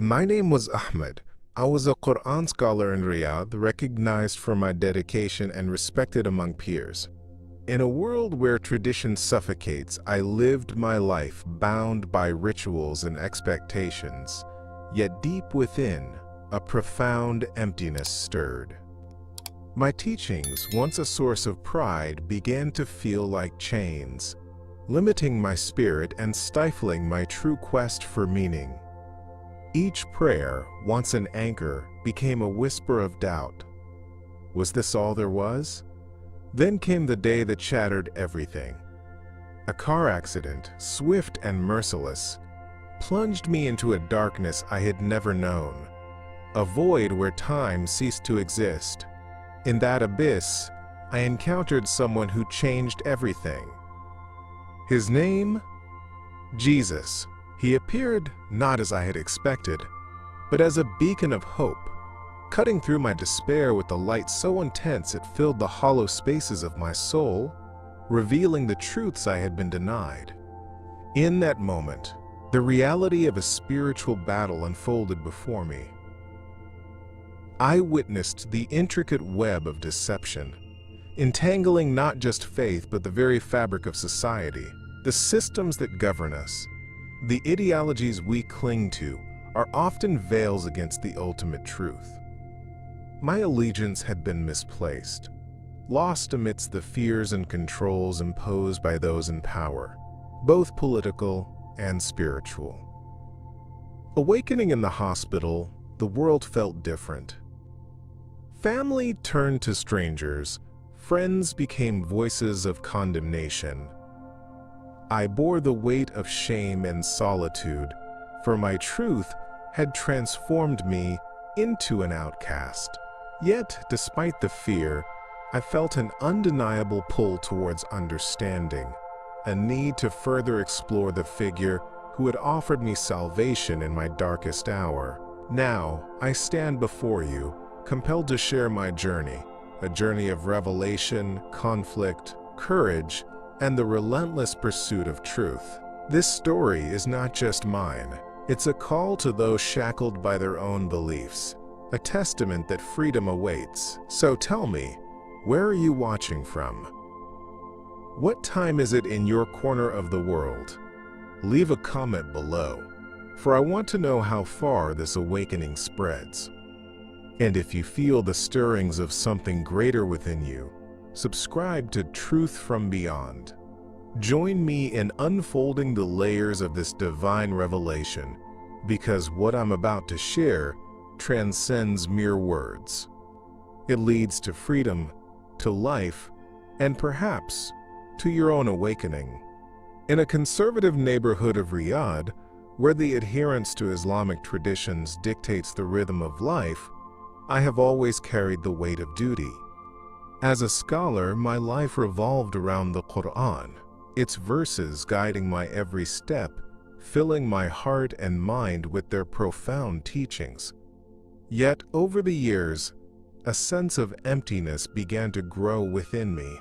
My name was Ahmad. I was a Quran scholar in Riyadh, recognized for my dedication and respected among peers. In a world where tradition suffocates, I lived my life bound by rituals and expectations. Yet deep within, a profound emptiness stirred. My teachings, once a source of pride, began to feel like chains, limiting my spirit and stifling my true quest for meaning. Each prayer, once an anchor, became a whisper of doubt. Was this all there was? Then came the day that shattered everything. A car accident, swift and merciless, plunged me into a darkness I had never known, a void where time ceased to exist. In that abyss, I encountered someone who changed everything. His name? Jesus. He appeared not as I had expected, but as a beacon of hope, cutting through my despair with a light so intense it filled the hollow spaces of my soul, revealing the truths I had been denied. In that moment, the reality of a spiritual battle unfolded before me. I witnessed the intricate web of deception, entangling not just faith but the very fabric of society. The systems that govern us, the ideologies we cling to, are often veils against the ultimate truth. My allegiance had been misplaced, lost amidst the fears and controls imposed by those in power, both political and spiritual. Awakening in the hospital, the world felt different. Family turned to strangers, friends became voices of condemnation. I bore the weight of shame and solitude, for my truth had transformed me into an outcast. Yet, despite the fear, I felt an undeniable pull towards understanding, a need to further explore the figure who had offered me salvation in my darkest hour. Now, I stand before you, compelled to share my journey, a journey of revelation, conflict, courage, and the relentless pursuit of truth. This story is not just mine. It's a call to those shackled by their own beliefs, a testament that freedom awaits. So tell me, where are you watching from? What time is it in your corner of the world? Leave a comment below, for I want to know how far this awakening spreads. And if you feel the stirrings of something greater within you, subscribe to Truth from Beyond. Join me in unfolding the layers of this divine revelation, because what I'm about to share transcends mere words. It leads to freedom, to life, and perhaps to your own awakening. In a conservative neighborhood of Riyadh, where the adherence to Islamic traditions dictates the rhythm of life, I have always carried the weight of duty. As a scholar, my life revolved around the Quran, its verses guiding my every step, filling my heart and mind with their profound teachings. Yet, over the years, a sense of emptiness began to grow within me.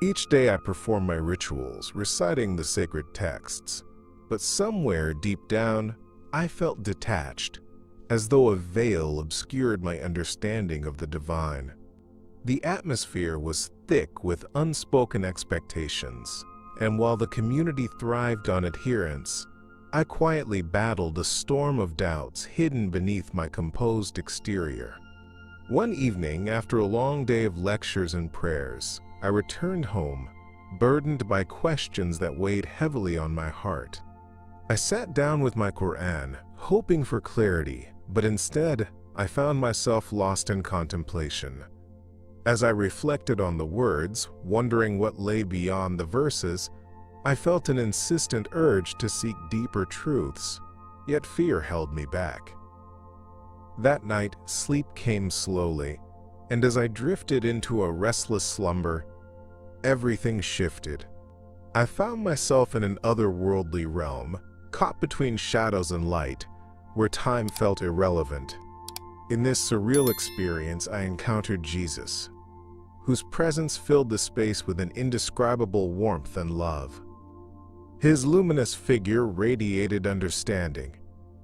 Each day I performed my rituals, reciting the sacred texts, but somewhere deep down, I felt detached, as though a veil obscured my understanding of the divine. The atmosphere was thick with unspoken expectations, and while the community thrived on adherence, I quietly battled a storm of doubts hidden beneath my composed exterior. One evening, after a long day of lectures and prayers, I returned home, burdened by questions that weighed heavily on my heart. I sat down with my Quran, hoping for clarity, but instead, I found myself lost in contemplation. As I reflected on the words, wondering what lay beyond the verses, I felt an insistent urge to seek deeper truths, yet fear held me back. That night, sleep came slowly, and as I drifted into a restless slumber, everything shifted. I found myself in an otherworldly realm, caught between shadows and light, where time felt irrelevant. In this surreal experience, I encountered Jesus, whose presence filled the space with an indescribable warmth and love. His luminous figure radiated understanding,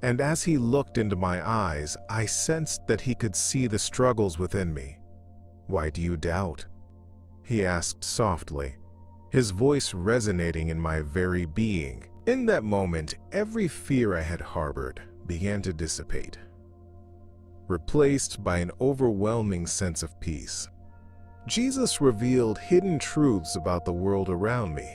And as he looked into my eyes, I sensed that he could see the struggles within me. "Why do you doubt?" he asked softly, his voice resonating in my very being. In that moment, every fear I had harbored began to dissipate, replaced by an overwhelming sense of peace. Jesus revealed hidden truths about the world around me,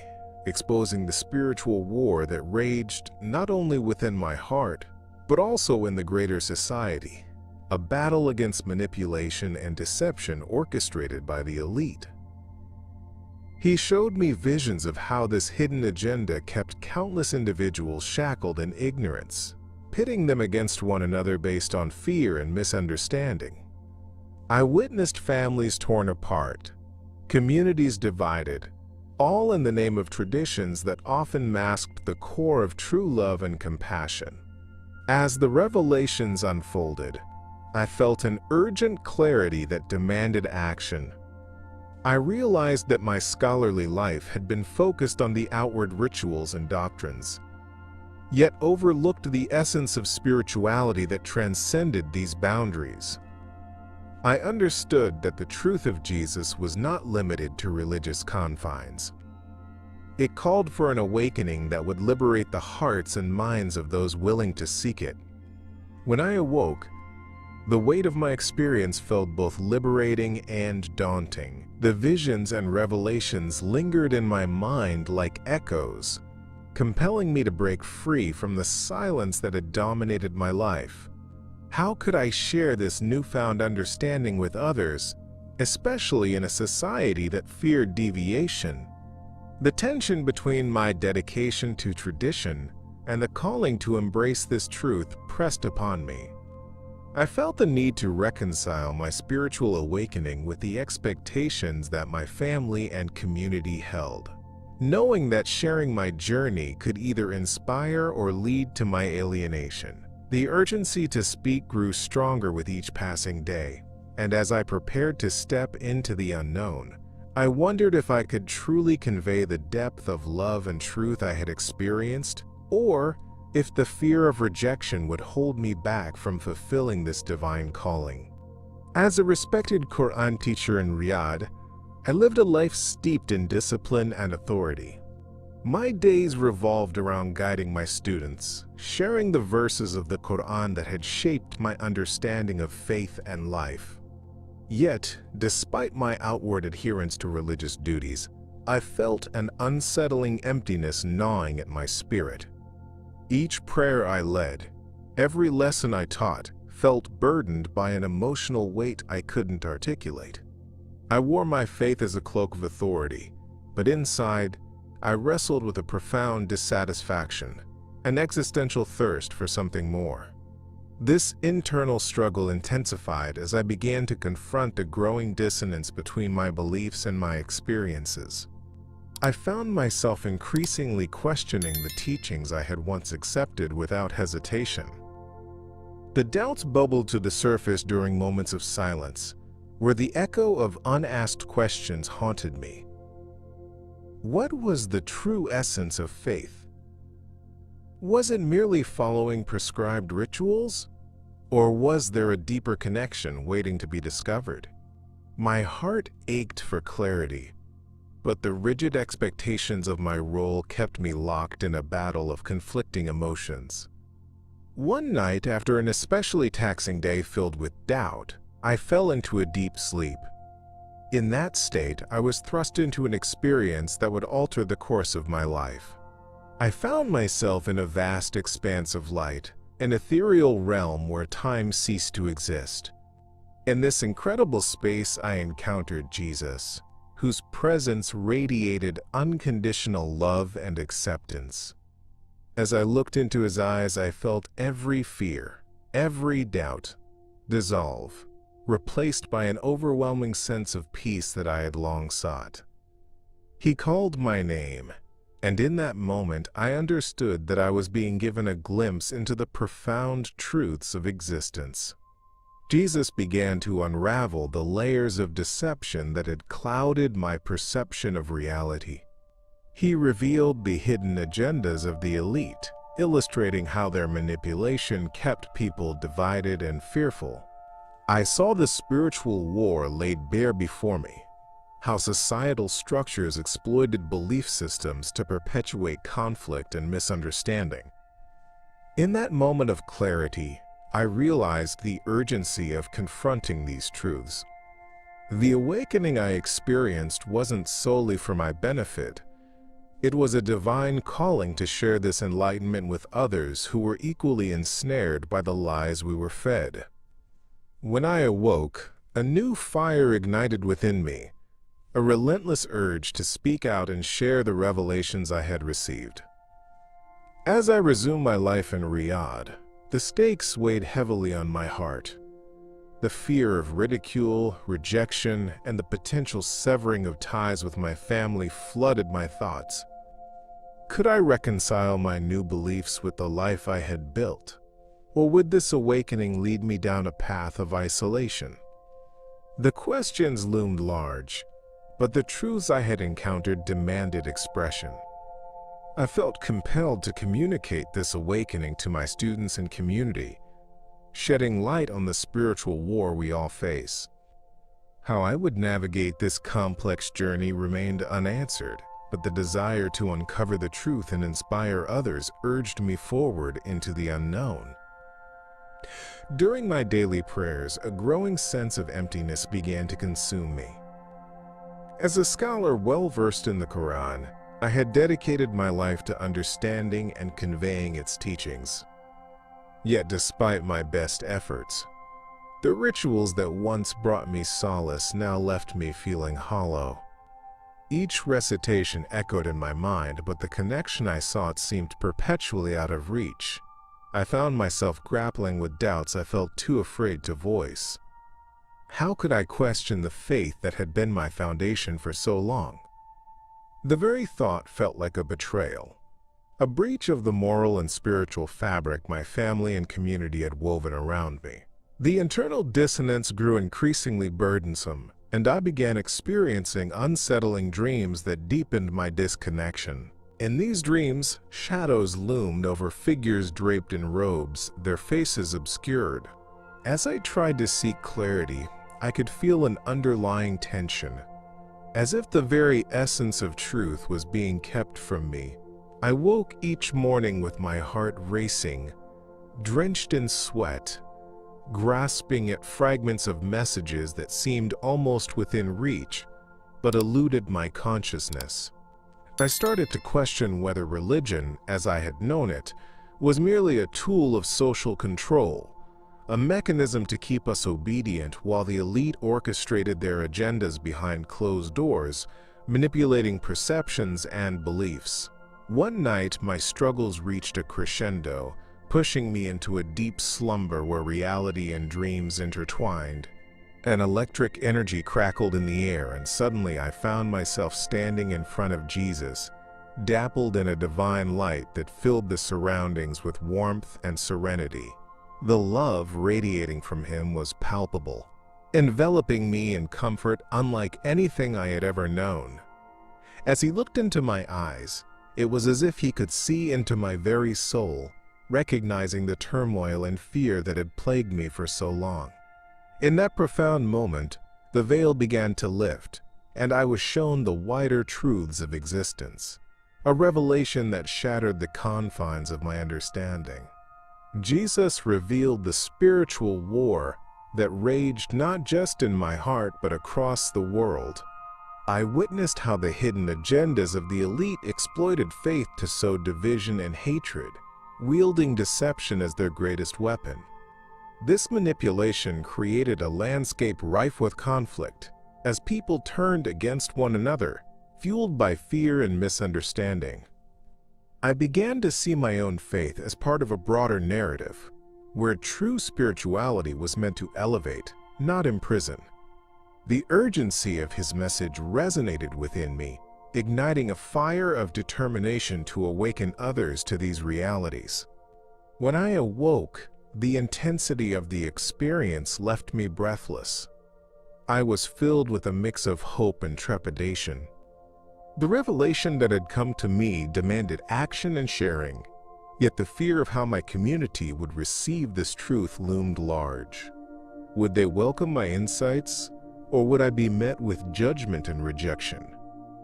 exposing the spiritual war that raged not only within my heart, but also in the greater society, a battle against manipulation and deception orchestrated by the elite. He showed me visions of how this hidden agenda kept countless individuals shackled in ignorance, pitting them against one another based on fear and misunderstanding. I witnessed families torn apart, communities divided, all in the name of traditions that often masked the core of true love and compassion. As the revelations unfolded, I felt an urgent clarity that demanded action. I realized that my scholarly life had been focused on the outward rituals and doctrines, yet overlooked the essence of spirituality that transcended these boundaries. I understood that the truth of Jesus was not limited to religious confines. It called for an awakening that would liberate the hearts and minds of those willing to seek it. When I awoke, the weight of my experience felt both liberating and daunting. The visions and revelations lingered in my mind like echoes, compelling me to break free from the silence that had dominated my life. How could I share this newfound understanding with others, especially in a society that feared deviation? The tension between my dedication to tradition and the calling to embrace this truth pressed upon me. I felt the need to reconcile my spiritual awakening with the expectations that my family and community held, knowing that sharing my journey could either inspire or lead to my alienation. The urgency to speak grew stronger with each passing day, and as I prepared to step into the unknown, I wondered if I could truly convey the depth of love and truth I had experienced, or if the fear of rejection would hold me back from fulfilling this divine calling. As a respected Quran teacher in Riyadh, I lived a life steeped in discipline and authority. My days revolved around guiding my students, sharing the verses of the Quran that had shaped my understanding of faith and life. Yet, despite my outward adherence to religious duties, I felt an unsettling emptiness gnawing at my spirit. Each prayer I led, every lesson I taught, felt burdened by an emotional weight I couldn't articulate. I wore my faith as a cloak of authority, but inside, I wrestled with a profound dissatisfaction, an existential thirst for something more. This internal struggle intensified as I began to confront a growing dissonance between my beliefs and my experiences. I found myself increasingly questioning the teachings I had once accepted without hesitation. The doubts bubbled to the surface during moments of silence, where the echo of unasked questions haunted me. What was the true essence of faith? Was it merely following prescribed rituals? Or was there a deeper connection waiting to be discovered? My heart ached for clarity, but the rigid expectations of my role kept me locked in a battle of conflicting emotions. One night, after an especially taxing day filled with doubt, I fell into a deep sleep. In that state, I was thrust into an experience that would alter the course of my life. I found myself in a vast expanse of light, an ethereal realm where time ceased to exist. In this incredible space, I encountered Jesus, whose presence radiated unconditional love and acceptance. As I looked into his eyes, I felt every fear, every doubt dissolve, replaced by an overwhelming sense of peace that I had long sought. He called my name, and in that moment I understood that I was being given a glimpse into the profound truths of existence. Jesus began to unravel the layers of deception that had clouded my perception of reality. He revealed the hidden agendas of the elite, illustrating how their manipulation kept people divided and fearful. I saw the spiritual war laid bare before me, how societal structures exploited belief systems to perpetuate conflict and misunderstanding. In that moment of clarity, I realized the urgency of confronting these truths. The awakening I experienced wasn't solely for my benefit. It was a divine calling to share this enlightenment with others who were equally ensnared by the lies we were fed. When I awoke, a new fire ignited within me, a relentless urge to speak out and share the revelations I had received. As I resumed my life in Riyadh, the stakes weighed heavily on my heart. The fear of ridicule, rejection, and the potential severing of ties with my family flooded my thoughts. Could I reconcile my new beliefs with the life I had built? Or would this awakening lead me down a path of isolation? The questions loomed large, but the truths I had encountered demanded expression. I felt compelled to communicate this awakening to my students and community, shedding light on the spiritual war we all face. How I would navigate this complex journey remained unanswered, but the desire to uncover the truth and inspire others urged me forward into the unknown. During my daily prayers, a growing sense of emptiness began to consume me. As a scholar well-versed in the Quran, I had dedicated my life to understanding and conveying its teachings. Yet despite my best efforts, the rituals that once brought me solace now left me feeling hollow. Each recitation echoed in my mind, but the connection I sought seemed perpetually out of reach. I found myself grappling with doubts I felt too afraid to voice. How could I question the faith that had been my foundation for so long? The very thought felt like a betrayal, a breach of the moral and spiritual fabric my family and community had woven around me. The internal dissonance grew increasingly burdensome, and I began experiencing unsettling dreams that deepened my disconnection. In these dreams, shadows loomed over figures draped in robes, their faces obscured. As I tried to seek clarity, I could feel an underlying tension, as if the very essence of truth was being kept from me. I woke each morning with my heart racing, drenched in sweat, grasping at fragments of messages that seemed almost within reach, but eluded my consciousness. I started to question whether religion, as I had known it, was merely a tool of social control, a mechanism to keep us obedient while the elite orchestrated their agendas behind closed doors, manipulating perceptions and beliefs. One night, my struggles reached a crescendo, pushing me into a deep slumber where reality and dreams intertwined. An electric energy crackled in the air, and suddenly I found myself standing in front of Jesus, dappled in a divine light that filled the surroundings with warmth and serenity. The love radiating from him was palpable, enveloping me in comfort unlike anything I had ever known. As he looked into my eyes, it was as if he could see into my very soul, recognizing the turmoil and fear that had plagued me for so long. In that profound moment, the veil began to lift, and I was shown the wider truths of existence, a revelation that shattered the confines of my understanding. Jesus revealed the spiritual war that raged not just in my heart but across the world. I witnessed how the hidden agendas of the elite exploited faith to sow division and hatred, wielding deception as their greatest weapon. This manipulation created a landscape rife with conflict, as people turned against one another, fueled by fear and misunderstanding. I began to see my own faith as part of a broader narrative, where true spirituality was meant to elevate, not imprison. The urgency of his message resonated within me, igniting a fire of determination to awaken others to these realities. When I awoke, the intensity of the experience left me breathless. I was filled with a mix of hope and trepidation. The revelation that had come to me demanded action and sharing, Yet the fear of how my community would receive this truth loomed large. Would they welcome my insights, or would I be met with judgment and rejection?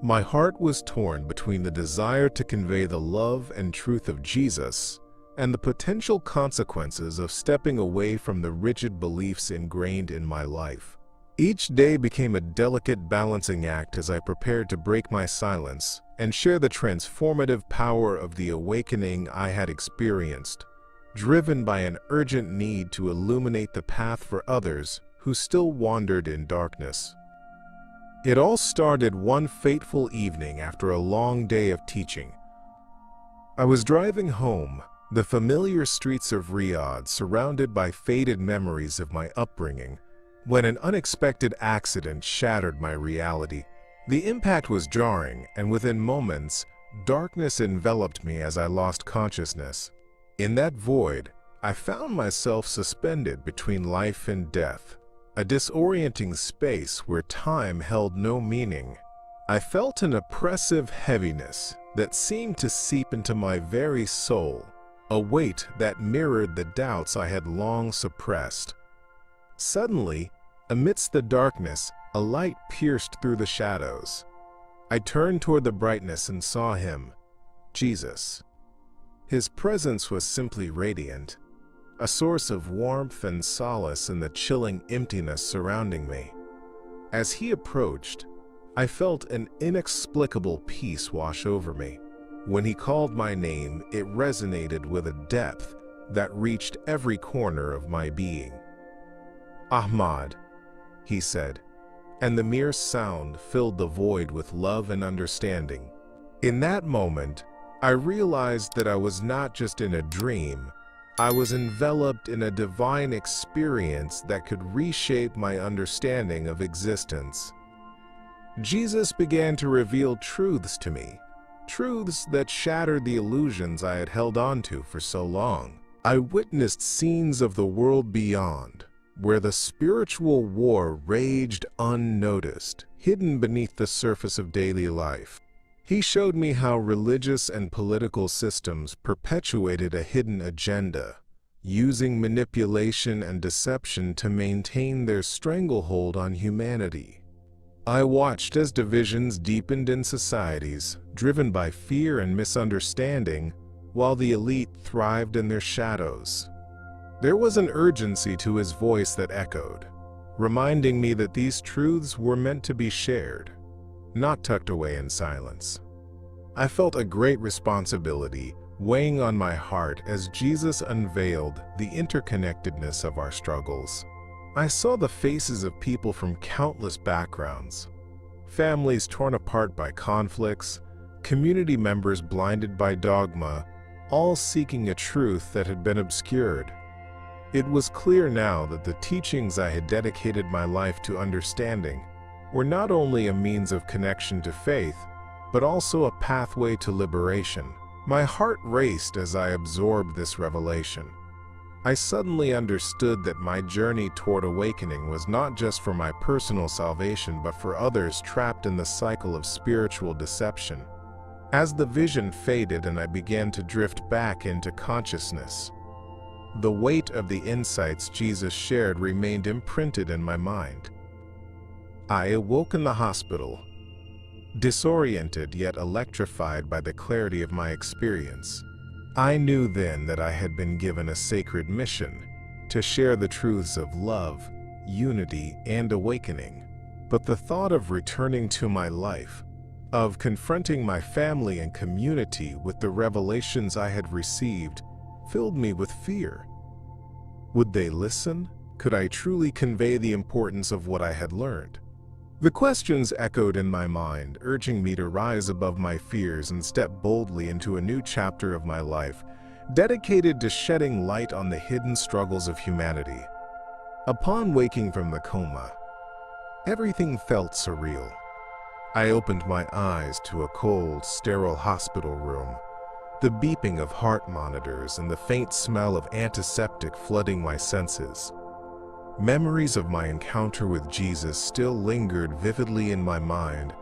My heart was torn between the desire to convey the love and truth of Jesus and the potential consequences of stepping away from the rigid beliefs ingrained in my life. Each day became a delicate balancing act as I prepared to break my silence and share the transformative power of the awakening I had experienced, driven by an urgent need to illuminate the path for others who still wandered in darkness. It all started one fateful evening after a long day of teaching. I was driving home, the familiar streets of Riyadh surrounded by faded memories of my upbringing, when an unexpected accident shattered my reality. The impact was jarring, and within moments, darkness enveloped me as I lost consciousness. In that void, I found myself suspended between life and death, a disorienting space where time held no meaning. I felt an oppressive heaviness that seemed to seep into my very soul, a weight that mirrored the doubts I had long suppressed. Suddenly, amidst the darkness, a light pierced through the shadows. I turned toward the brightness and saw him, Jesus. His presence was simply radiant, a source of warmth and solace in the chilling emptiness surrounding me. As he approached, I felt an inexplicable peace wash over me. When he called my name, it resonated with a depth that reached every corner of my being. Ahmad, he said, and the mere sound filled the void with love and understanding. In that moment, I realized that I was not just in a dream, I was enveloped in a divine experience that could reshape my understanding of existence. Jesus began to reveal truths to me, truths that shattered the illusions I had held onto for so long. I witnessed scenes of the world beyond, where the spiritual war raged unnoticed, hidden beneath the surface of daily life. He showed me how religious and political systems perpetuated a hidden agenda, using manipulation and deception to maintain their stranglehold on humanity. I watched as divisions deepened in societies, driven by fear and misunderstanding, while the elite thrived in their shadows. There was an urgency to his voice that echoed, reminding me that these truths were meant to be shared, not tucked away in silence. I felt a great responsibility weighing on my heart as Jesus unveiled the interconnectedness of our struggles. I saw the faces of people from countless backgrounds, families torn apart by conflicts, community members blinded by dogma, all seeking a truth that had been obscured. It was clear now that the teachings I had dedicated my life to understanding were not only a means of connection to faith, but also a pathway to liberation. My heart raced as I absorbed this revelation. I suddenly understood that my journey toward awakening was not just for my personal salvation, but for others trapped in the cycle of spiritual deception. As the vision faded and I began to drift back into consciousness, the weight of the insights Jesus shared remained imprinted in my mind. I awoke in the hospital, disoriented yet electrified by the clarity of my experience. I knew then that I had been given a sacred mission to share the truths of love, unity, and awakening. But the thought of returning to my life, of confronting my family and community with the revelations I had received, filled me with fear. Would they listen? Could I truly convey the importance of what I had learned? The questions echoed in my mind, urging me to rise above my fears and step boldly into a new chapter of my life, dedicated to shedding light on the hidden struggles of humanity. Upon waking from the coma, everything felt surreal. I opened my eyes to a cold, sterile hospital room, the beeping of heart monitors and the faint smell of antiseptic flooding my senses. Memories of my encounter with Jesus still lingered vividly in my mind,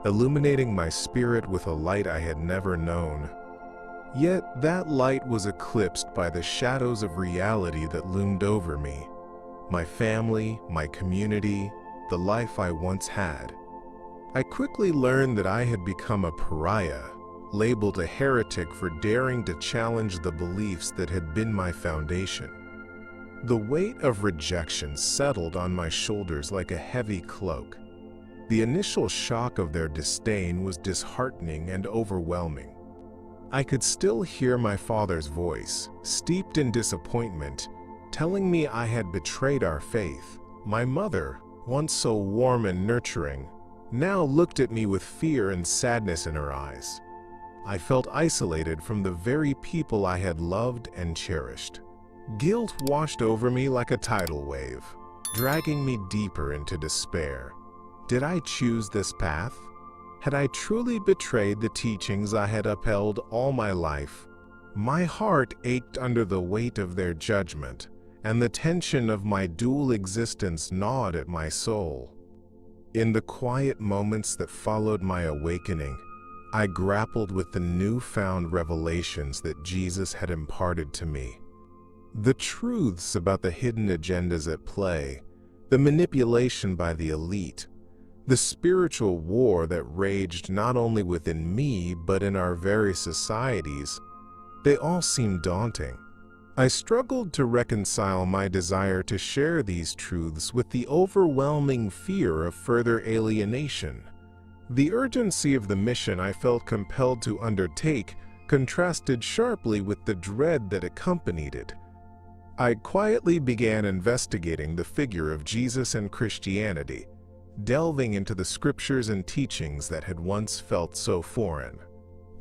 illuminating my spirit with a light I had never known. Yet that light was eclipsed by the shadows of reality that loomed over me. My family, my community, the life I once had. I quickly learned that I had become a pariah, labeled a heretic for daring to challenge the beliefs that had been my foundation. The weight of rejection settled on my shoulders like a heavy cloak. The initial shock of their disdain was disheartening and overwhelming. I could still hear my father's voice, steeped in disappointment, telling me I had betrayed our faith. My mother, once so warm and nurturing, now looked at me with fear and sadness in her eyes. I felt isolated from the very people I had loved and cherished. Guilt washed over me like a tidal wave, dragging me deeper into despair. Did I choose this path? Had I truly betrayed the teachings I had upheld all my life? My heart ached under the weight of their judgment, and the tension of my dual existence gnawed at my soul. In the quiet moments that followed my awakening, I grappled with the newfound revelations that Jesus had imparted to me. The truths about the hidden agendas at play, the manipulation by the elite, the spiritual war that raged not only within me but in our very societies, they all seemed daunting. I struggled to reconcile my desire to share these truths with the overwhelming fear of further alienation. The urgency of the mission I felt compelled to undertake contrasted sharply with the dread that accompanied it. I quietly began investigating the figure of Jesus and Christianity, delving into the scriptures and teachings that had once felt so foreign.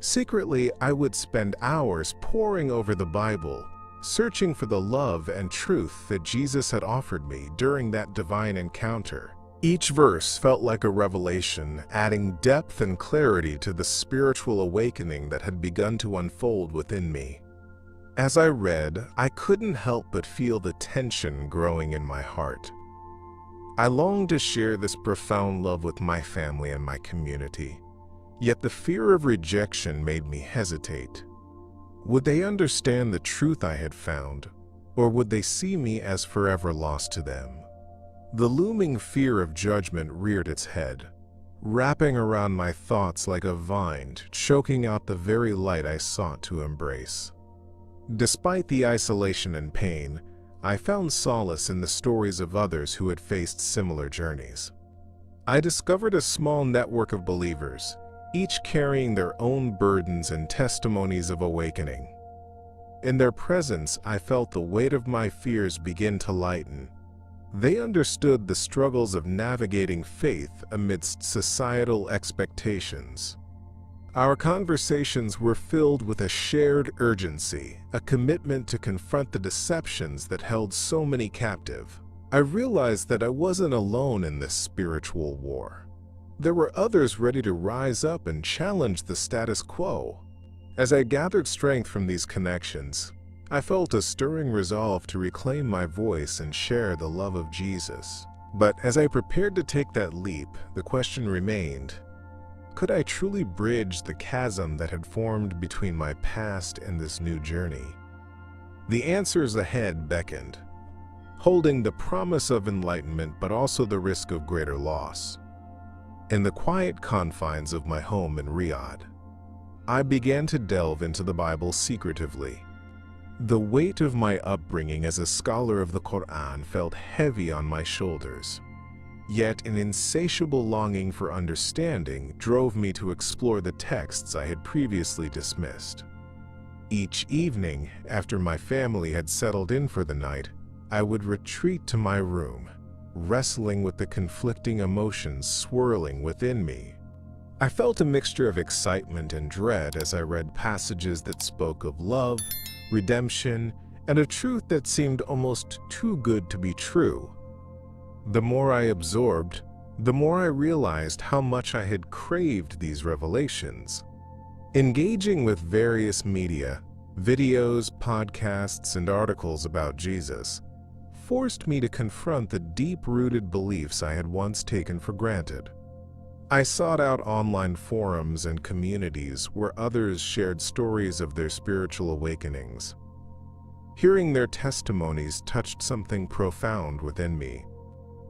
Secretly, I would spend hours poring over the Bible, searching for the love and truth that Jesus had offered me during that divine encounter. Each verse felt like a revelation, adding depth and clarity to the spiritual awakening that had begun to unfold within me. As I read, I couldn't help but feel the tension growing in my heart. I longed to share this profound love with my family and my community, yet the fear of rejection made me hesitate. Would they understand the truth I had found, or would they see me as forever lost to them? The looming fear of judgment reared its head, wrapping around my thoughts like a vine, choking out the very light I sought to embrace. Despite the isolation and pain, I found solace in the stories of others who had faced similar journeys. I discovered a small network of believers, each carrying their own burdens and testimonies of awakening. In their presence, I felt the weight of my fears begin to lighten. They understood the struggles of navigating faith amidst societal expectations. Our conversations were filled with a shared urgency, a commitment to confront the deceptions that held so many captive. I realized that I wasn't alone in this spiritual war. There were others ready to rise up and challenge the status quo. As I gathered strength from these connections, I felt a stirring resolve to reclaim my voice and share the love of Jesus. But as I prepared to take that leap, the question remained: could I truly bridge the chasm that had formed between my past and this new journey? The answers ahead beckoned, holding the promise of enlightenment but also the risk of greater loss. In the quiet confines of my home in Riyadh, I began to delve into the Bible secretively. The weight of my upbringing as a scholar of the Quran felt heavy on my shoulders. Yet an insatiable longing for understanding drove me to explore the texts I had previously dismissed. Each evening, after my family had settled in for the night, I would retreat to my room, wrestling with the conflicting emotions swirling within me. I felt a mixture of excitement and dread as I read passages that spoke of love, redemption, and a truth that seemed almost too good to be true. The more I absorbed, the more I realized how much I had craved these revelations. Engaging with various media, videos, podcasts, and articles about Jesus forced me to confront the deep-rooted beliefs I had once taken for granted. I sought out online forums and communities where others shared stories of their spiritual awakenings. Hearing their testimonies touched something profound within me.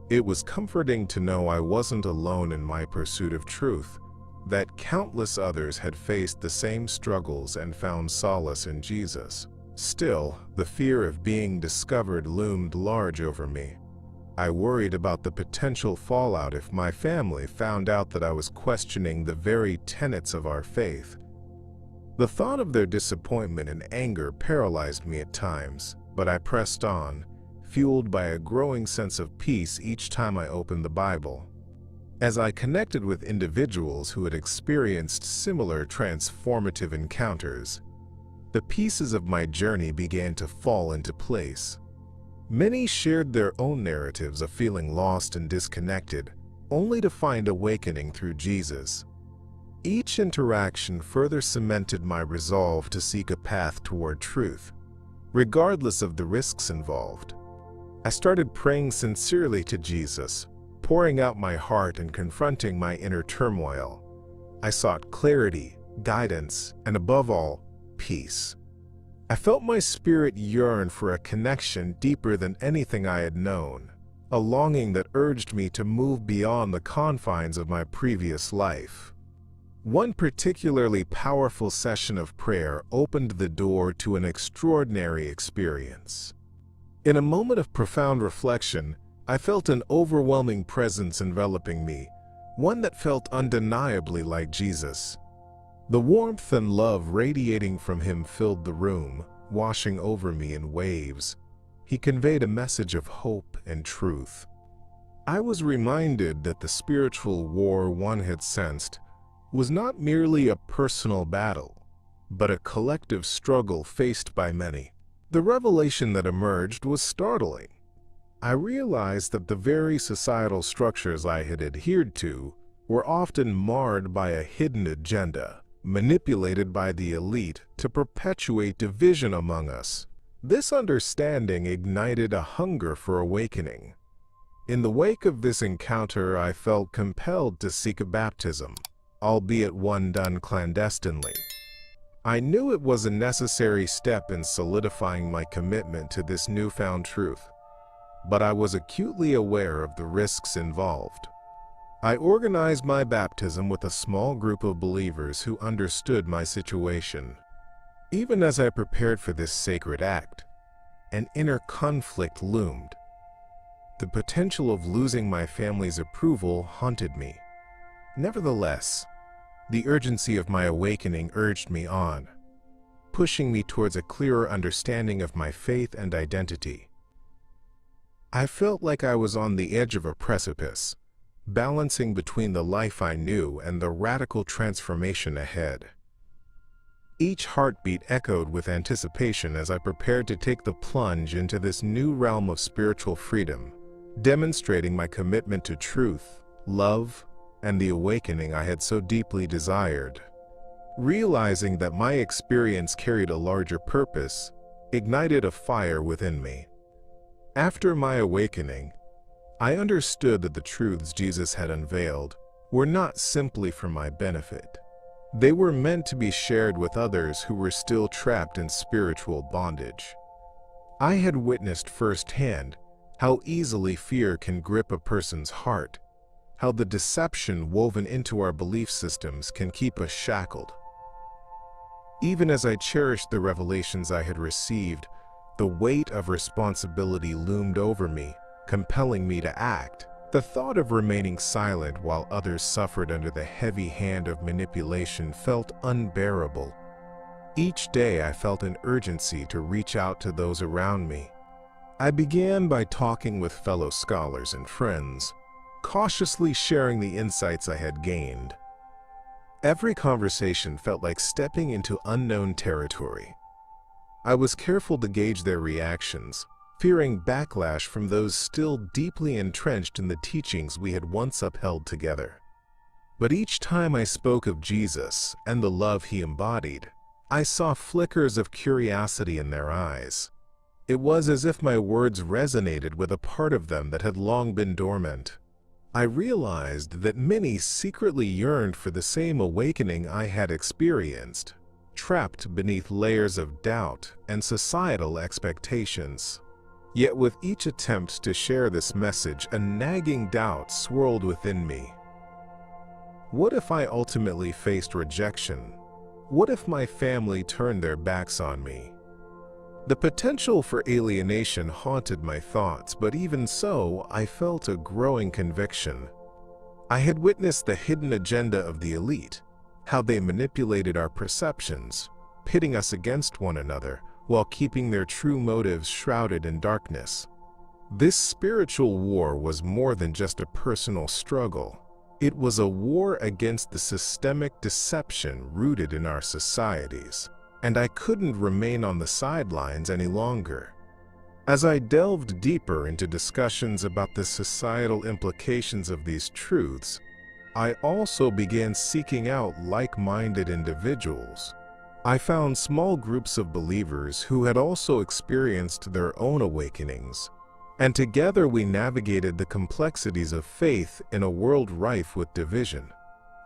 It was comforting to know I wasn't alone in my pursuit of truth, that countless others had faced the same struggles and found solace in Jesus. Still, the fear of being discovered loomed large over me. I worried about the potential fallout if my family found out that I was questioning the very tenets of our faith. The thought of their disappointment and anger paralyzed me at times, but I pressed on, fueled by a growing sense of peace each time I opened the Bible. As I connected with individuals who had experienced similar transformative encounters, the pieces of my journey began to fall into place. Many shared their own narratives of feeling lost and disconnected, only to find awakening through Jesus. Each interaction further cemented my resolve to seek a path toward truth, regardless of the risks involved. I started praying sincerely to Jesus, pouring out my heart and confronting my inner turmoil. I sought clarity, guidance, and above all, peace. I felt my spirit yearn for a connection deeper than anything I had known, a longing that urged me to move beyond the confines of my previous life. One particularly powerful session of prayer opened the door to an extraordinary experience. In a moment of profound reflection, I felt an overwhelming presence enveloping me, one that felt undeniably like Jesus. The warmth and love radiating from him filled the room, washing over me in waves. He conveyed a message of hope and truth. I was reminded that the spiritual war one had sensed was not merely a personal battle, but a collective struggle faced by many. The revelation that emerged was startling. I realized that the very societal structures I had adhered to were often marred by a hidden agenda, manipulated by the elite to perpetuate division among us. This understanding ignited a hunger for awakening. In the wake of this encounter, I felt compelled to seek a baptism, albeit one done clandestinely. I knew it was a necessary step in solidifying my commitment to this newfound truth, but I was acutely aware of the risks involved. I organized my baptism with a small group of believers who understood my situation. Even as I prepared for this sacred act, an inner conflict loomed. The potential of losing my family's approval haunted me. Nevertheless, the urgency of my awakening urged me on, pushing me towards a clearer understanding of my faith and identity. I felt like I was on the edge of a precipice, balancing between the life I knew and the radical transformation ahead. Each heartbeat echoed with anticipation as I prepared to take the plunge into this new realm of spiritual freedom, demonstrating my commitment to truth, love, and the awakening I had so deeply desired. Realizing that my experience carried a larger purpose ignited a fire within me. After my awakening, I understood that the truths Jesus had unveiled were not simply for my benefit. They were meant to be shared with others who were still trapped in spiritual bondage. I had witnessed firsthand how easily fear can grip a person's heart, how the deception woven into our belief systems can keep us shackled. Even as I cherished the revelations I had received, the weight of responsibility loomed over me, compelling me to act. The thought of remaining silent while others suffered under the heavy hand of manipulation felt unbearable. Each day I felt an urgency to reach out to those around me. I began by talking with fellow scholars and friends, cautiously sharing the insights I had gained. Every conversation felt like stepping into unknown territory. I was careful to gauge their reactions, fearing backlash from those still deeply entrenched in the teachings we had once upheld together. But each time I spoke of Jesus and the love he embodied, I saw flickers of curiosity in their eyes. It was as if my words resonated with a part of them that had long been dormant. I realized that many secretly yearned for the same awakening I had experienced, trapped beneath layers of doubt and societal expectations. Yet with each attempt to share this message, a nagging doubt swirled within me. What if I ultimately faced rejection? What if my family turned their backs on me? The potential for alienation haunted my thoughts, but even so, I felt a growing conviction. I had witnessed the hidden agenda of the elite, how they manipulated our perceptions, pitting us against one another, while keeping their true motives shrouded in darkness. This spiritual war was more than just a personal struggle. It was a war against the systemic deception rooted in our societies, and I couldn't remain on the sidelines any longer. As I delved deeper into discussions about the societal implications of these truths, I also began seeking out like-minded individuals. I found small groups of believers who had also experienced their own awakenings, and together we navigated the complexities of faith in a world rife with division.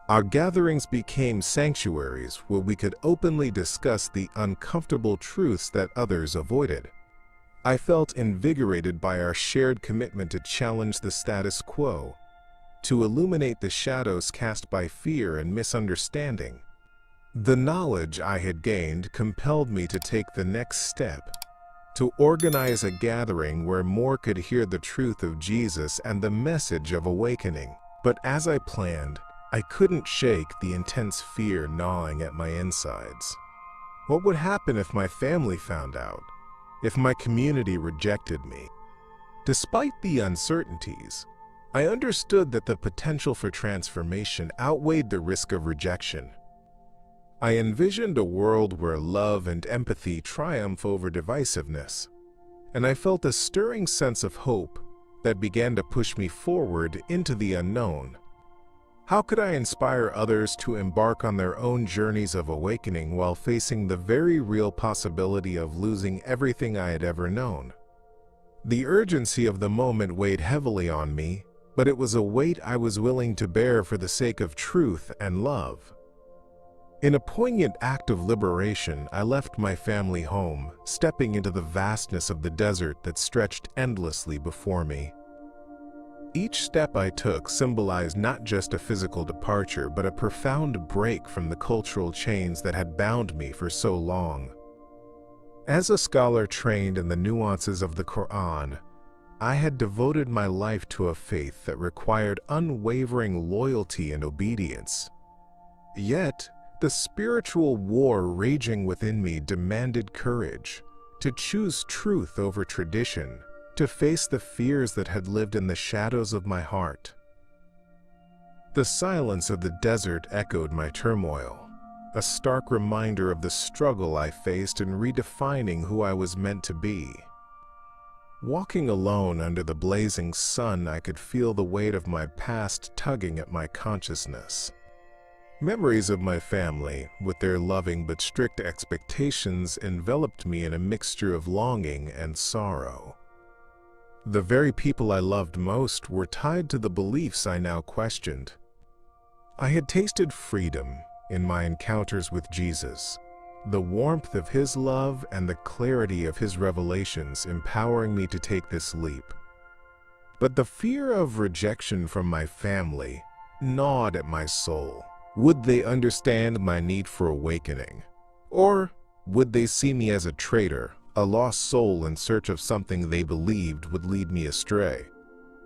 Our gatherings became sanctuaries where we could openly discuss the uncomfortable truths that others avoided. I felt invigorated by our shared commitment to challenge the status quo, to illuminate the shadows cast by fear and misunderstanding. The knowledge I had gained compelled me to take the next step, to organize a gathering where more could hear the truth of Jesus and the message of awakening. But as I planned, I couldn't shake the intense fear gnawing at my insides. What would happen if my family found out? If my community rejected me? Despite the uncertainties, I understood that the potential for transformation outweighed the risk of rejection. I envisioned a world where love and empathy triumph over divisiveness, and I felt a stirring sense of hope that began to push me forward into the unknown. How could I inspire others to embark on their own journeys of awakening while facing the very real possibility of losing everything I had ever known? The urgency of the moment weighed heavily on me, but it was a weight I was willing to bear for the sake of truth and love. In a poignant act of liberation, I left my family home, stepping into the vastness of the desert that stretched endlessly before me. Each step I took symbolized not just a physical departure, but a profound break from the cultural chains that had bound me for so long. As a scholar trained in the nuances of the Quran, I had devoted my life to a faith that required unwavering loyalty and obedience. Yet, the spiritual war raging within me demanded courage, to choose truth over tradition, to face the fears that had lived in the shadows of my heart. The silence of the desert echoed my turmoil, a stark reminder of the struggle I faced in redefining who I was meant to be. Walking alone under the blazing sun, I could feel the weight of my past tugging at my consciousness. Memories of my family, with their loving but strict expectations, enveloped me in a mixture of longing and sorrow. The very people I loved most were tied to the beliefs I now questioned. I had tasted freedom in my encounters with Jesus, the warmth of his love and the clarity of his revelations empowering me to take this leap. But the fear of rejection from my family gnawed at my soul. Would they understand my need for awakening? Or would they see me as a traitor, a lost soul in search of something they believed would lead me astray?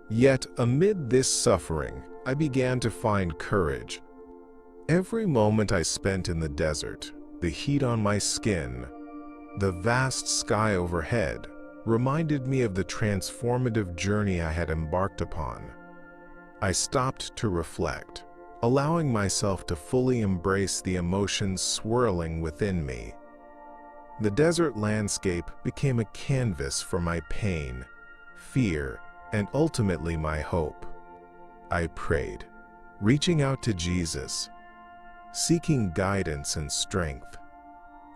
Yet, amid this suffering, I began to find courage. Every moment I spent in the desert, the heat on my skin, the vast sky overhead, reminded me of the transformative journey I had embarked upon. I stopped to reflect, allowing myself to fully embrace the emotions swirling within me. The desert landscape became a canvas for my pain, fear, and ultimately my hope. I prayed, reaching out to Jesus, seeking guidance and strength.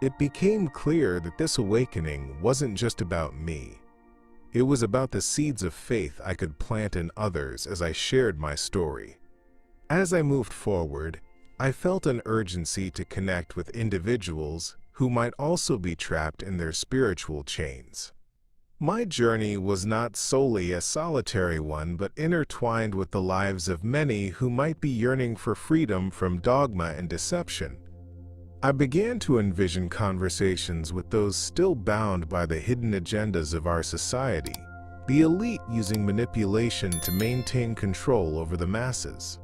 It became clear that this awakening wasn't just about me. It was about the seeds of faith I could plant in others as I shared my story. As I moved forward, I felt an urgency to connect with individuals who might also be trapped in their spiritual chains. My journey was not solely a solitary one, but intertwined with the lives of many who might be yearning for freedom from dogma and deception. I began to envision conversations with those still bound by the hidden agendas of our society, the elite using manipulation to maintain control over the masses.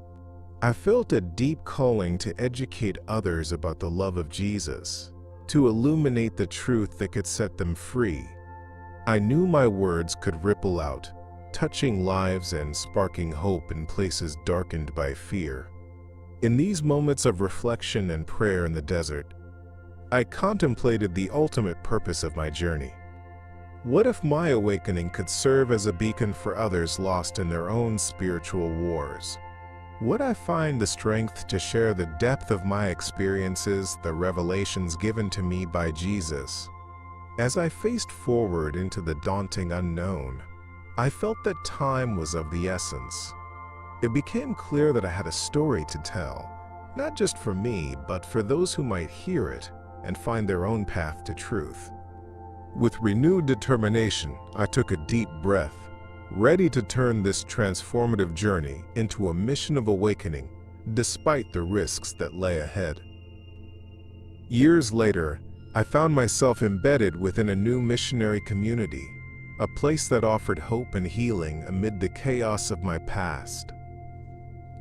I felt a deep calling to educate others about the love of Jesus, to illuminate the truth that could set them free. I knew my words could ripple out, touching lives and sparking hope in places darkened by fear. In these moments of reflection and prayer in the desert, I contemplated the ultimate purpose of my journey. What if my awakening could serve as a beacon for others lost in their own spiritual wars? Would I find the strength to share the depth of my experiences, the revelations given to me by Jesus? As I faced forward into the daunting unknown, I felt that time was of the essence. It became clear that I had a story to tell, not just for me, but for those who might hear it and find their own path to truth. With renewed determination, I took a deep breath, ready to turn this transformative journey into a mission of awakening, despite the risks that lay ahead. Years later, I found myself embedded within a new missionary community, a place that offered hope and healing amid the chaos of my past.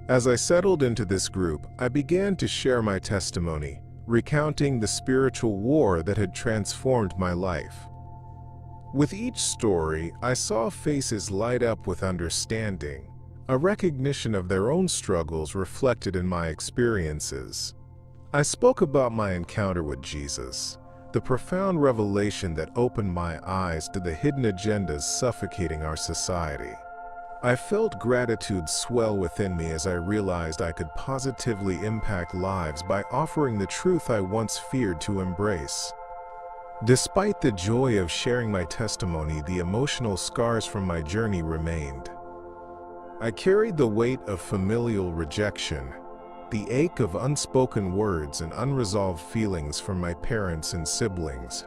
As I settled into this group, I began to share my testimony, recounting the spiritual war that had transformed my life. With each story, I saw faces light up with understanding, a recognition of their own struggles reflected in my experiences. I spoke about my encounter with Jesus, the profound revelation that opened my eyes to the hidden agendas suffocating our society. I felt gratitude swell within me as I realized I could positively impact lives by offering the truth I once feared to embrace. Despite the joy of sharing my testimony, the emotional scars from my journey remained. I carried the weight of familial rejection, the ache of unspoken words and unresolved feelings from my parents and siblings.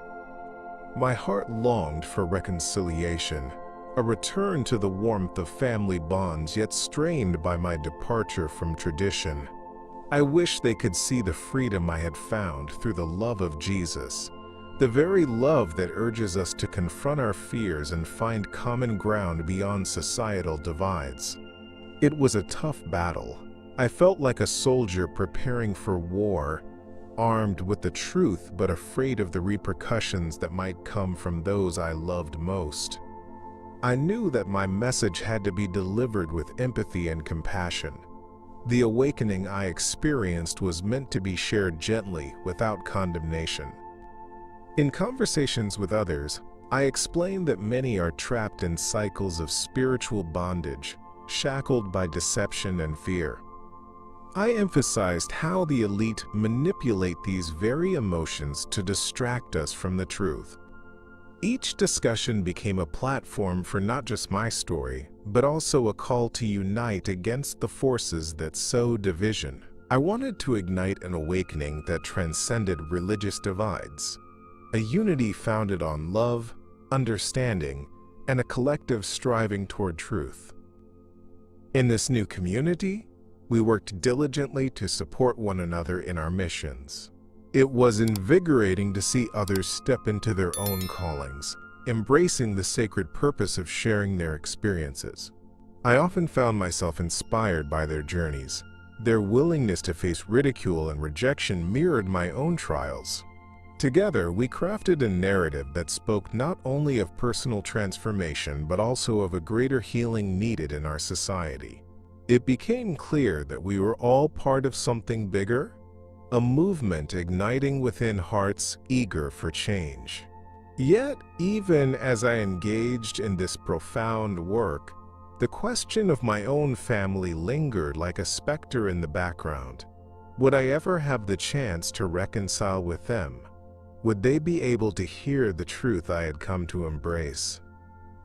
My heart longed for reconciliation, a return to the warmth of family bonds, yet strained by my departure from tradition. I wish they could see the freedom I had found through the love of Jesus, the very love that urges us to confront our fears and find common ground beyond societal divides. It was a tough battle. I felt like a soldier preparing for war, armed with the truth but afraid of the repercussions that might come from those I loved most. I knew that my message had to be delivered with empathy and compassion. The awakening I experienced was meant to be shared gently, without condemnation. In conversations with others, I explained that many are trapped in cycles of spiritual bondage, shackled by deception and fear. I emphasized how the elite manipulate these very emotions to distract us from the truth. Each discussion became a platform for not just my story, but also a call to unite against the forces that sow division. I wanted to ignite an awakening that transcended religious divides, a unity founded on love, understanding, and a collective striving toward truth. In this new community, we worked diligently to support one another in our missions. It was invigorating to see others step into their own callings, embracing the sacred purpose of sharing their experiences. I often found myself inspired by their journeys. Their willingness to face ridicule and rejection mirrored my own trials. Together, we crafted a narrative that spoke not only of personal transformation, but also of a greater healing needed in our society. It became clear that we were all part of something bigger, a movement igniting within hearts eager for change. Yet, even as I engaged in this profound work, the question of my own family lingered like a specter in the background. Would I ever have the chance to reconcile with them? Would they be able to hear the truth I had come to embrace?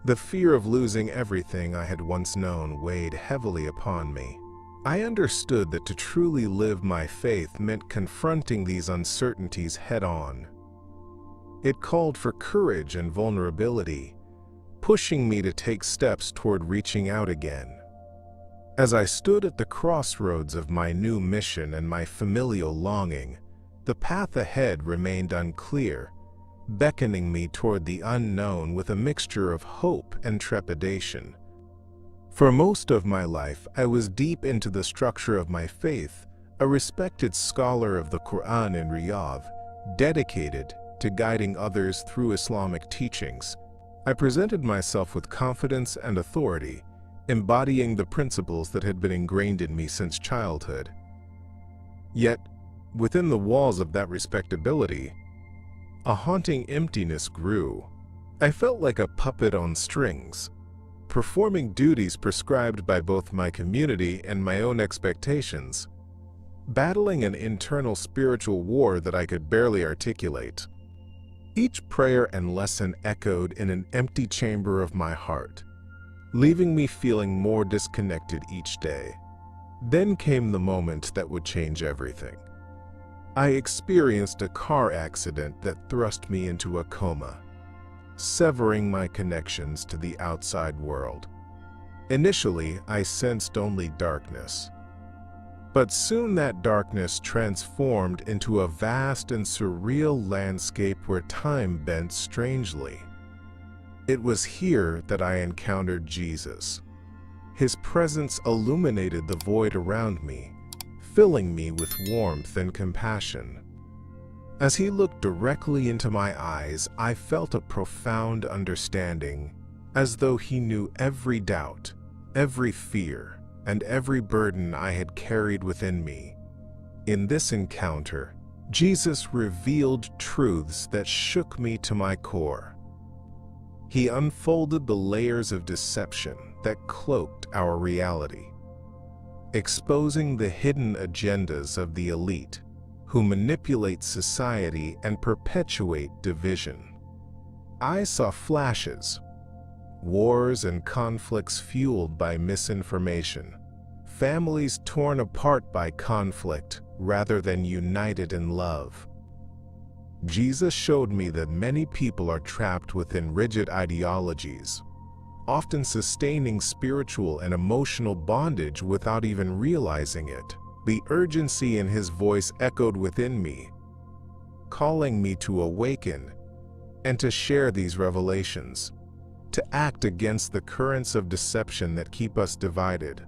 The fear of losing everything I had once known weighed heavily upon me. I understood that to truly live my faith meant confronting these uncertainties head-on. It called for courage and vulnerability, pushing me to take steps toward reaching out again. As I stood at the crossroads of my new mission and my familial longing, the path ahead remained unclear, beckoning me toward the unknown with a mixture of hope and trepidation. For most of my life, I was deep into the structure of my faith, a respected scholar of the Quran in Riyadh, dedicated to guiding others through Islamic teachings. I presented myself with confidence and authority, embodying the principles that had been ingrained in me since childhood. Yet, within the walls of that respectability, a haunting emptiness grew. I felt like a puppet on strings, performing duties prescribed by both my community and my own expectations, battling an internal spiritual war that I could barely articulate. Each prayer and lesson echoed in an empty chamber of my heart, leaving me feeling more disconnected each day. Then came the moment that would change everything. I experienced a car accident that thrust me into a coma, severing my connections to the outside world. Initially, I sensed only darkness. But soon that darkness transformed into a vast and surreal landscape where time bent strangely. It was here that I encountered Jesus. His presence illuminated the void around me, filling me with warmth and compassion. As he looked directly into my eyes, I felt a profound understanding, as though he knew every doubt, every fear, and every burden I had carried within me. In this encounter, Jesus revealed truths that shook me to my core. He unfolded the layers of deception that cloaked our reality, exposing the hidden agendas of the elite who manipulate society and perpetuate division. I saw flashes, wars and conflicts fueled by misinformation, families torn apart by conflict rather than united in love. Jesus showed me that many people are trapped within rigid ideologies, often sustaining spiritual and emotional bondage without even realizing it. The urgency in his voice echoed within me, calling me to awaken and to share these revelations, to act against the currents of deception that keep us divided.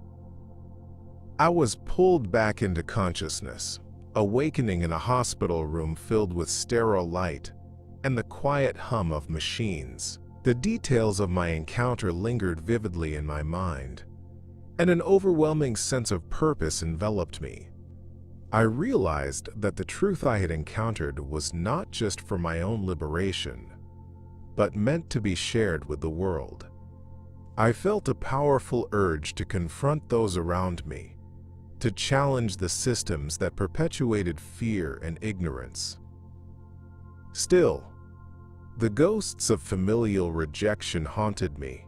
I was pulled back into consciousness, awakening in a hospital room filled with sterile light and the quiet hum of machines. The details of my encounter lingered vividly in my mind, and an overwhelming sense of purpose enveloped me. I realized that the truth I had encountered was not just for my own liberation, but meant to be shared with the world. I felt a powerful urge to confront those around me, to challenge the systems that perpetuated fear and ignorance. Still, the ghosts of familial rejection haunted me.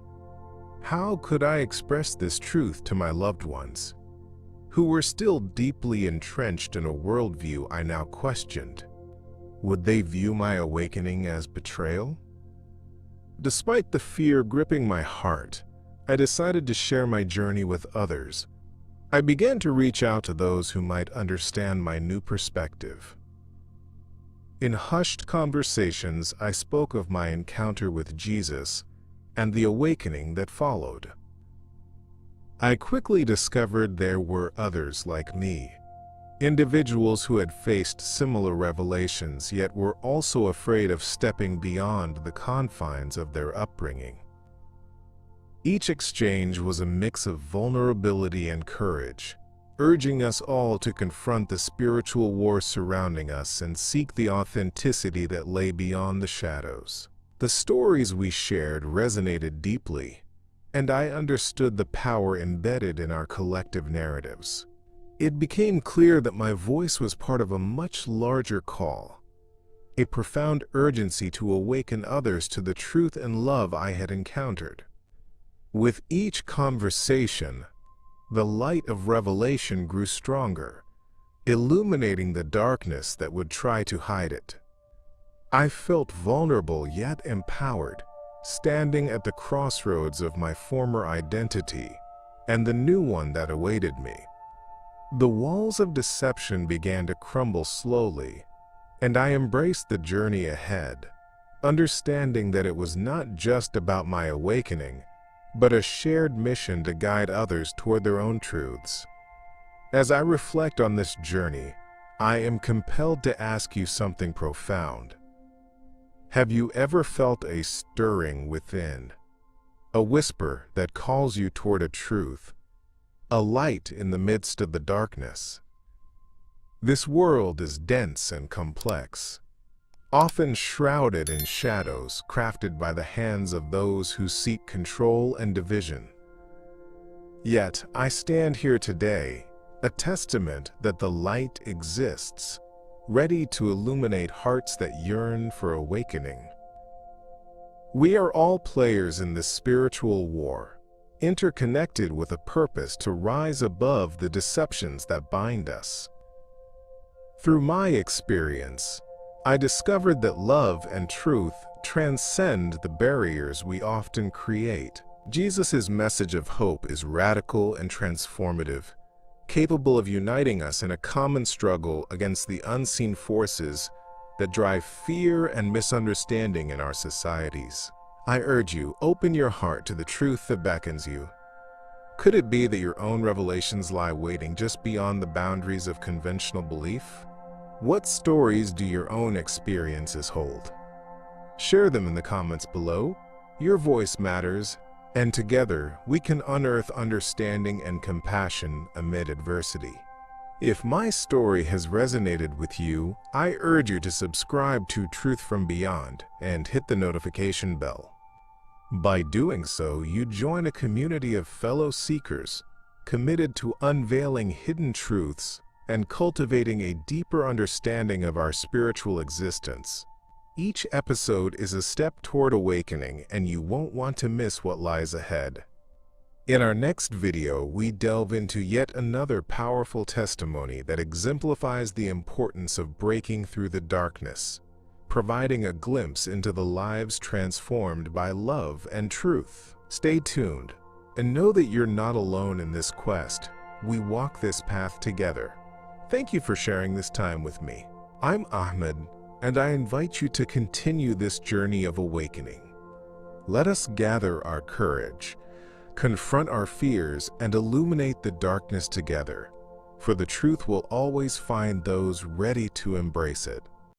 How could I express this truth to my loved ones, who were still deeply entrenched in a worldview I now questioned? Would they view my awakening as betrayal? Despite the fear gripping my heart, I decided to share my journey with others. I began to reach out to those who might understand my new perspective. In hushed conversations, I spoke of my encounter with Jesus and the awakening that followed. I quickly discovered there were others like me, individuals who had faced similar revelations yet were also afraid of stepping beyond the confines of their upbringing. Each exchange was a mix of vulnerability and courage, urging us all to confront the spiritual war surrounding us and seek the authenticity that lay beyond the shadows. The stories we shared resonated deeply, and I understood the power embedded in our collective narratives. It became clear that my voice was part of a much larger call, a profound urgency to awaken others to the truth and love I had encountered. With each conversation, the light of revelation grew stronger, illuminating the darkness that would try to hide it. I felt vulnerable yet empowered, standing at the crossroads of my former identity and the new one that awaited me. The walls of deception began to crumble slowly, and I embraced the journey ahead, understanding that it was not just about my awakening, but a shared mission to guide others toward their own truths. As I reflect on this journey, I am compelled to ask you something profound. Have you ever felt a stirring within, a whisper that calls you toward a truth, a light in the midst of the darkness? This world is dense and complex, often shrouded in shadows crafted by the hands of those who seek control and division. Yet I stand here today, a testament that the light exists, ready to illuminate hearts that yearn for awakening. We are all players in this spiritual war, interconnected with a purpose to rise above the deceptions that bind us. Through my experience, I discovered that love and truth transcend the barriers we often create. Jesus' message of hope is radical and transformative, capable of uniting us in a common struggle against the unseen forces that drive fear and misunderstanding in our societies. I urge you, open your heart to the truth that beckons you. Could it be that your own revelations lie waiting just beyond the boundaries of conventional belief? What stories do your own experiences hold? Share them in the comments below. Your voice matters, and together we can unearth understanding and compassion amid adversity. If my story has resonated with you, I urge you to subscribe to Truth from Beyond and hit the notification bell. By doing so, you join a community of fellow seekers committed to unveiling hidden truths and cultivating a deeper understanding of our spiritual existence. Each episode is a step toward awakening, and you won't want to miss what lies ahead. In our next video, we delve into yet another powerful testimony that exemplifies the importance of breaking through the darkness, providing a glimpse into the lives transformed by love and truth. Stay tuned, and know that you're not alone in this quest. We walk this path together. Thank you for sharing this time with me. I'm Ahmad, and I invite you to continue this journey of awakening. Let us gather our courage, confront our fears, and illuminate the darkness together, for the truth will always find those ready to embrace it.